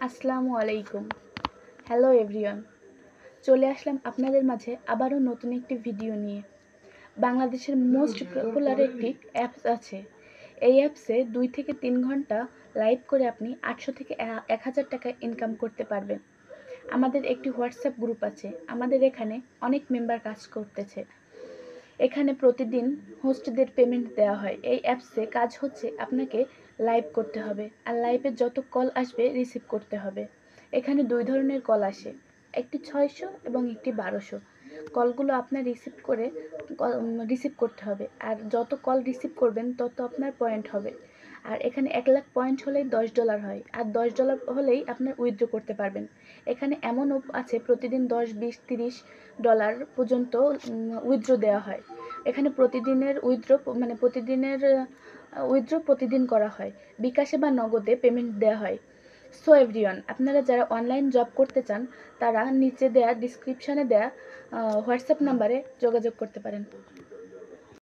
আসসালামু আলাইকুম। Hello everyone. চলে আসলাম আপনাদের মাঝে আবারও নতুন একটি ভিডিও নিয়ে। বাংলাদেশের মোস্ট পপুলার একটি অ্যাপস আছে। এই অ্যাপসে 2 থেকে 3 ঘন্টা লাইভ করে আপনি 800 থেকে 1000 টাকা ইনকাম করতে পারবেন। আমাদের একটি হোয়াটসঅ্যাপ গ্রুপ আছে। আমাদের এখানে অনেক মেম্বার কাজ করতেছে। এখানে প্রতিদিন হোস্টদের পেমেন্ট দেওয়া হয়। এই অ্যাপসে কাজ হচ্ছে আপনাকে লাইভ করতে হবে, আর লাইভে যত কল আসবে রিসিভ করতে হবে। এখানে 2 ধরনের কল আসে, একটি 600 এবং একটি 1200। কলগুলো আপনার রিসিভ করতে হবে, আর যত কল রিসিভ করবেন তত আপনার পয়েন্ট হবে। আর এখানে 1 লাখ পয়েন্ট হলেই $10 হয়, আর $10 হলেই আপনার উইথড্র করতে পারবেন। এখানে এমনও আছে প্রতিদিন 10, 20, $30 পর্যন্ত উইথড্র দেওয়া হয়। এখানে উইথড্র প্রতিদিন করা হয়। বিকাশে বা নগদে পেমেন্ট দেওয়া হয়। সো এভরিওয়ান, আপনারা যারা অনলাইন জব করতে চান তারা নিচে দেয়া ডিসক্রিপশনে দেয়া হোয়াটসঅ্যাপ নাম্বারে যোগাযোগ করতে পারেন।